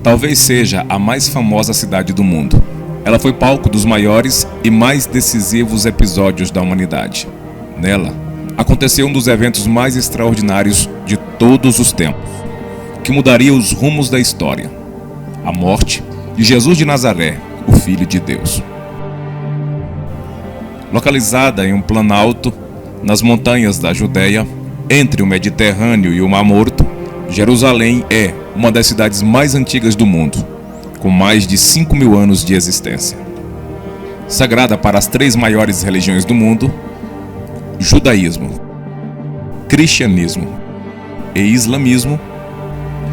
Talvez seja a mais famosa cidade do mundo. Ela foi palco dos maiores e mais decisivos episódios da humanidade. Nela, aconteceu um dos eventos mais extraordinários de todos os tempos, que mudaria os rumos da história: a morte de Jesus de Nazaré, o Filho de Deus. Localizada em um planalto, nas montanhas da Judéia, entre o Mediterrâneo e o Mar Morto, Jerusalém é uma das cidades mais antigas do mundo, com mais de 5.000 anos de existência. Sagrada para as 3 maiores religiões do mundo, judaísmo, cristianismo e islamismo,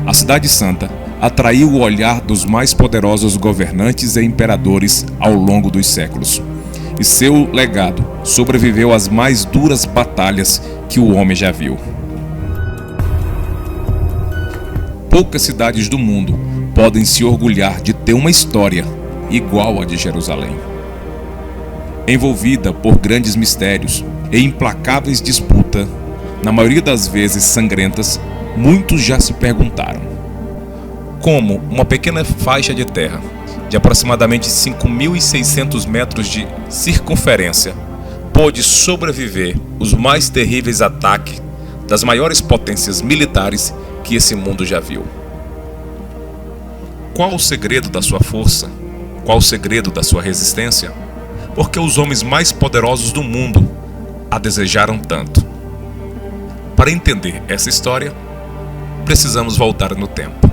a Cidade Santa atraiu o olhar dos mais poderosos governantes e imperadores ao longo dos séculos, e seu legado sobreviveu às mais duras batalhas que o homem já viu. Poucas cidades do mundo podem se orgulhar de ter uma história igual à de Jerusalém. Envolvida por grandes mistérios e implacáveis disputas, na maioria das vezes sangrentas, muitos já se perguntaram: como uma pequena faixa de terra, de aproximadamente 5.600 metros de circunferência, pôde sobreviver os mais terríveis ataques das maiores potências militares que esse mundo já viu? Qual o segredo da sua força? Qual o segredo da sua resistência? Porque os homens mais poderosos do mundo a desejaram tanto. Para entender essa história, precisamos voltar no tempo.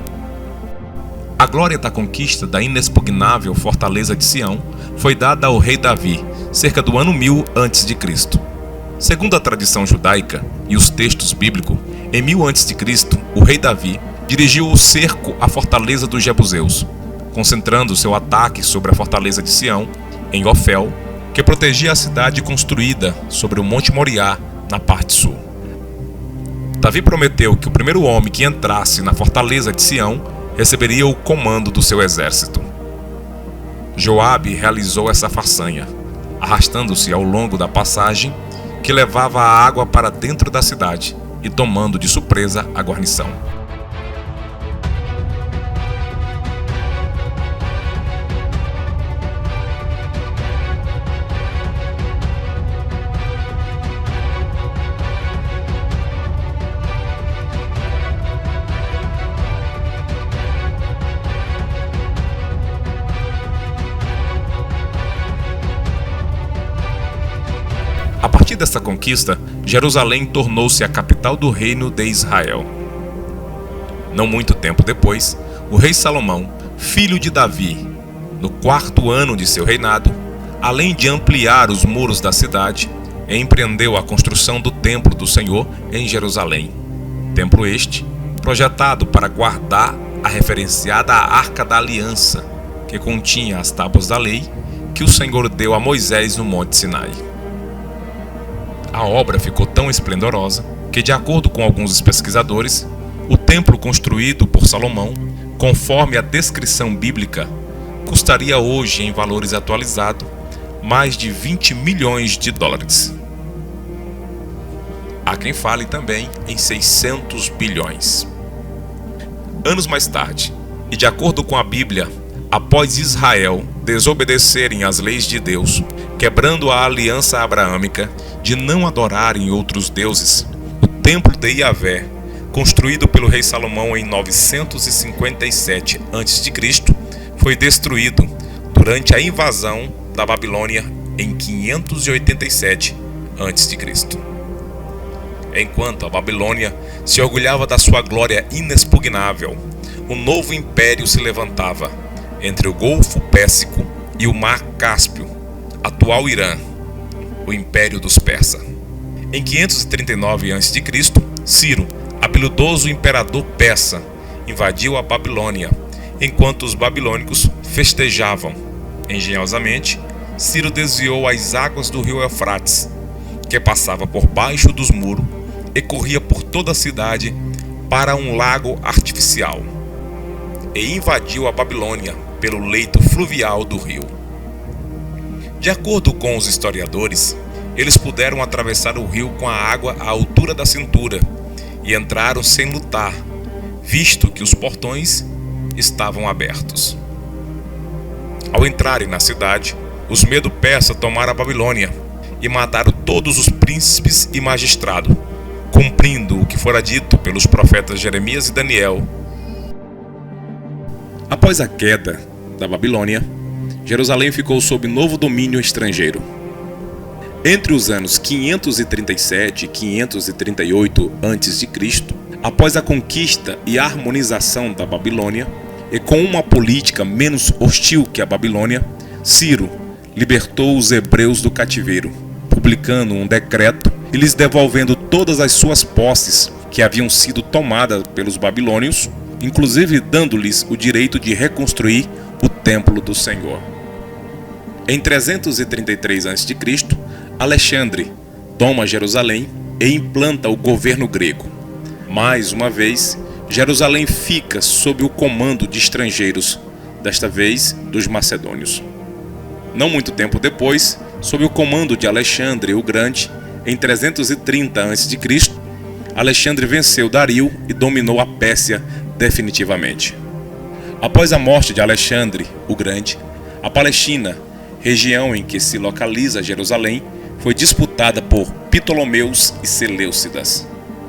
A glória da conquista da inexpugnável fortaleza de Sião foi dada ao rei Davi, cerca do ano 1000 a.C. Segundo a tradição judaica e os textos bíblicos, em 1000 a.C., o rei Davi dirigiu o cerco à fortaleza dos Jebuseus, concentrando seu ataque sobre a fortaleza de Sião, em Ofel, que protegia a cidade construída sobre o Monte Moriá, na parte sul. Davi prometeu que o primeiro homem que entrasse na fortaleza de Sião receberia o comando do seu exército. Joabe realizou essa façanha, arrastando-se ao longo da passagem que levava a água para dentro da cidade e tomando de surpresa a guarnição. A partir dessa conquista, Jerusalém tornou-se a capital do reino de Israel. Não muito tempo depois, o rei Salomão, filho de Davi, no 4º ano de seu reinado, além de ampliar os muros da cidade, empreendeu a construção do Templo do Senhor em Jerusalém. Templo este, projetado para guardar a referenciada Arca da Aliança, que continha as tábuas da lei que o Senhor deu a Moisés no Monte Sinai. A obra ficou tão esplendorosa que, de acordo com alguns pesquisadores, o templo construído por Salomão, conforme a descrição bíblica, custaria hoje, em valores atualizados, mais de 20 milhões de dólares. Há quem fale também em 600 bilhões. Anos mais tarde, e de acordo com a Bíblia, após Israel desobedecerem às leis de Deus, quebrando a aliança abraâmica de não adorarem outros deuses, o templo de Yahvé, construído pelo rei Salomão em 957 a.C., foi destruído durante a invasão da Babilônia em 587 a.C. Enquanto a Babilônia se orgulhava da sua glória inexpugnável, um novo império se levantava entre o Golfo Pérsico e o Mar Cáspio, atual Irã, o Império dos Persas. Em 539 a.C., Ciro, habilidoso imperador persa, invadiu a Babilônia, enquanto os babilônicos festejavam. Engenhosamente, Ciro desviou as águas do rio Eufrates, que passava por baixo dos muros e corria por toda a cidade para um lago artificial, e invadiu a Babilônia pelo leito fluvial do rio. De acordo com os historiadores, eles puderam atravessar o rio com a água à altura da cintura e entraram sem lutar, visto que os portões estavam abertos. Ao entrarem na cidade, os Medo-Persas tomaram a Babilônia e mataram todos os príncipes e magistrados, cumprindo o que fora dito pelos profetas Jeremias e Daniel. Após a queda da Babilônia, Jerusalém ficou sob novo domínio estrangeiro. Entre os anos 537 e 538 a.C., após a conquista e harmonização da Babilônia, e com uma política menos hostil que a Babilônia, Ciro libertou os hebreus do cativeiro, publicando um decreto e lhes devolvendo todas as suas posses que haviam sido tomadas pelos babilônios, inclusive dando-lhes o direito de reconstruir o templo do Senhor. Em 333 a.C., Alexandre toma Jerusalém e implanta o governo grego. Mais uma vez, Jerusalém fica sob o comando de estrangeiros, desta vez dos macedônios. Não muito tempo depois, sob o comando de Alexandre o Grande, em 330 a.C., Alexandre venceu Dario e dominou a Pérsia definitivamente. Após a morte de Alexandre o Grande, a Palestina, região em que se localiza Jerusalém, foi disputada por Ptolomeus e Seleucidas.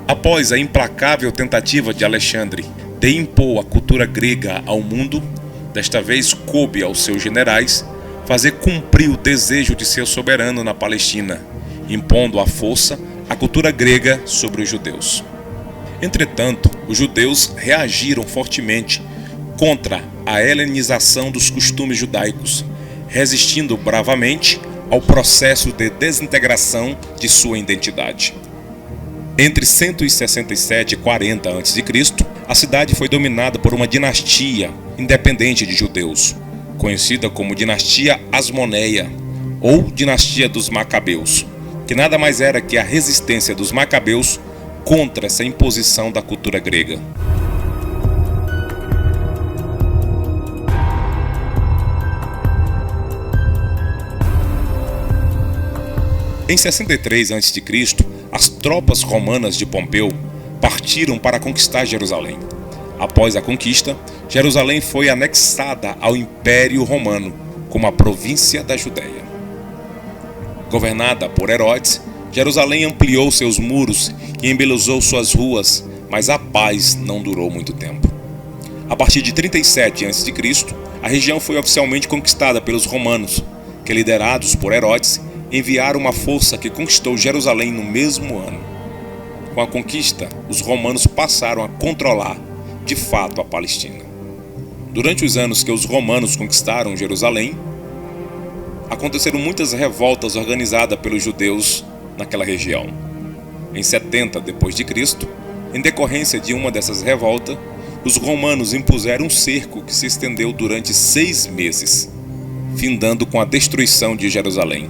Após a implacável tentativa de Alexandre de impor a cultura grega ao mundo, desta vez coube aos seus generais fazer cumprir o desejo de seu soberano na Palestina, impondo à força a cultura grega sobre os judeus. Entretanto, os judeus reagiram fortemente contra a helenização dos costumes judaicos, resistindo bravamente ao processo de desintegração de sua identidade. Entre 167 e 40 a.C., a cidade foi dominada por uma dinastia independente de judeus, conhecida como Dinastia Asmoneia ou Dinastia dos Macabeus, que nada mais era que a resistência dos Macabeus contra essa imposição da cultura grega. Em 63 a.C., as tropas romanas de Pompeu partiram para conquistar Jerusalém. Após a conquista, Jerusalém foi anexada ao Império Romano como a província da Judéia. Governada por Herodes, Jerusalém ampliou seus muros e embelezou suas ruas, mas a paz não durou muito tempo. A partir de 37 a.C., a região foi oficialmente conquistada pelos romanos, que, liderados por Herodes, enviaram uma força que conquistou Jerusalém no mesmo ano. Com a conquista, os romanos passaram a controlar, de fato, a Palestina. Durante os anos que os romanos conquistaram Jerusalém, aconteceram muitas revoltas organizadas pelos judeus naquela região. Em 70 d.C., em decorrência de uma dessas revoltas, os romanos impuseram um cerco que se estendeu durante 6 meses, findando com a destruição de Jerusalém.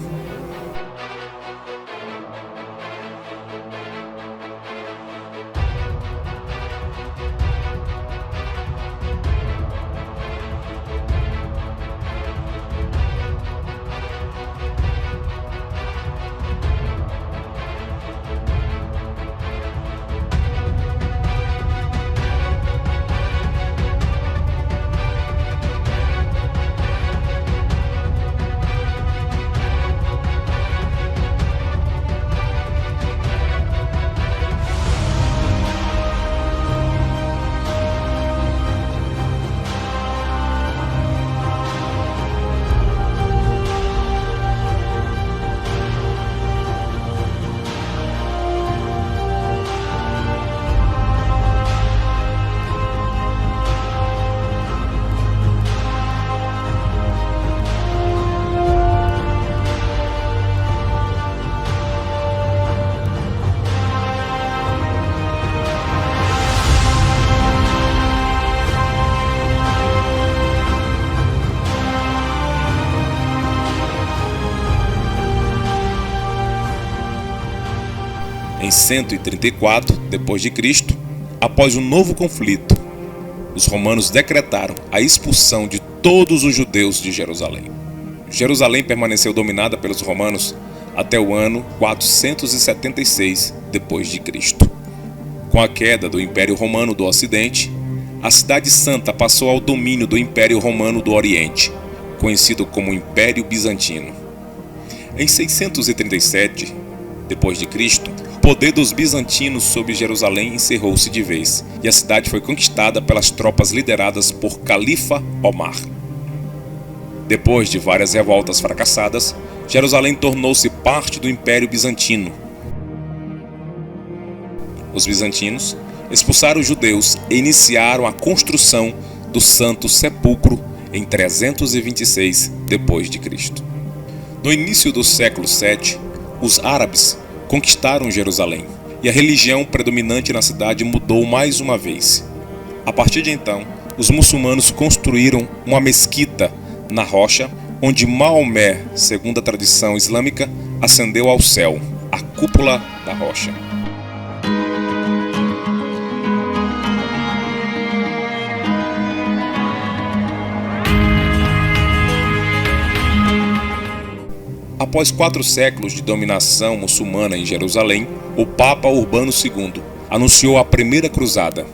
Em 134 d.C., após um novo conflito, os romanos decretaram a expulsão de todos os judeus de Jerusalém. Jerusalém permaneceu dominada pelos romanos até o ano 476 d.C. Com a queda do Império Romano do Ocidente, a Cidade Santa passou ao domínio do Império Romano do Oriente, conhecido como Império Bizantino. Em 637 d.C., o poder dos bizantinos sobre Jerusalém encerrou-se de vez, e a cidade foi conquistada pelas tropas lideradas por Califa Omar. Depois de várias revoltas fracassadas, Jerusalém tornou-se parte do Império Bizantino. Os bizantinos expulsaram os judeus e iniciaram a construção do Santo Sepulcro em 326 d.C. No início do século VII, os árabes conquistaram Jerusalém e a religião predominante na cidade mudou mais uma vez. A partir de então, os muçulmanos construíram uma mesquita na rocha, onde Maomé, segundo a tradição islâmica, ascendeu ao céu, a cúpula da rocha. Após 4 séculos de dominação muçulmana em Jerusalém, o Papa Urbano II anunciou a Primeira Cruzada.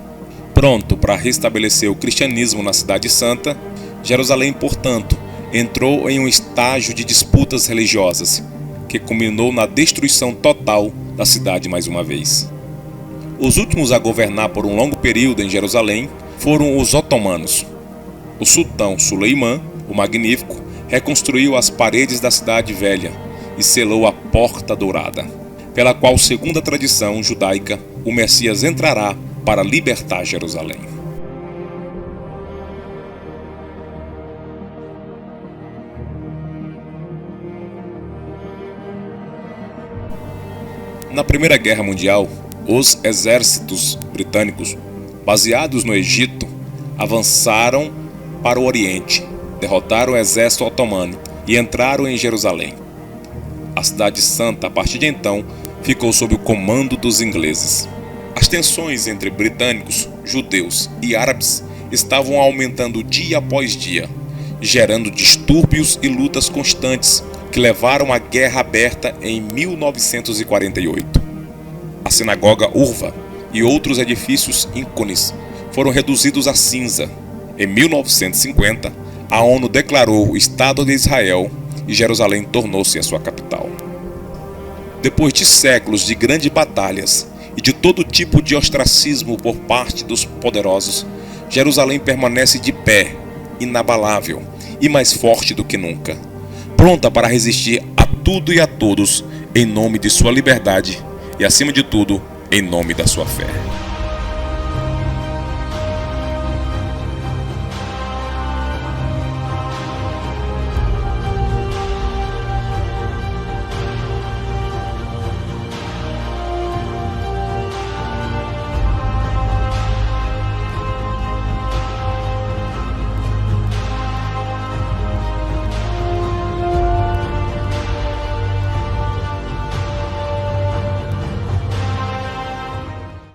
Pronto para restabelecer o cristianismo na Cidade Santa, Jerusalém, portanto, entrou em um estágio de disputas religiosas, que culminou na destruição total da cidade mais uma vez. Os últimos a governar por um longo período em Jerusalém foram os otomanos. O sultão Suleimã, o Magnífico, reconstruiu as paredes da cidade velha e selou a Porta Dourada, pela qual, segundo a tradição judaica, o Messias entrará para libertar Jerusalém. Na Primeira Guerra Mundial, os exércitos britânicos, baseados no Egito, avançaram para o Oriente, derrotaram o exército otomano e entraram em Jerusalém. A Cidade Santa, a partir de então, ficou sob o comando dos ingleses. As tensões entre britânicos, judeus e árabes estavam aumentando dia após dia, gerando distúrbios e lutas constantes que levaram à Guerra Aberta em 1948. A Sinagoga Urva e outros edifícios ícones foram reduzidos a cinza. Em 1950, a ONU declarou o Estado de Israel e Jerusalém tornou-se a sua capital. Depois de séculos de grandes batalhas e de todo tipo de ostracismo por parte dos poderosos, Jerusalém permanece de pé, inabalável e mais forte do que nunca, pronta para resistir a tudo e a todos em nome de sua liberdade e, acima de tudo, em nome da sua fé.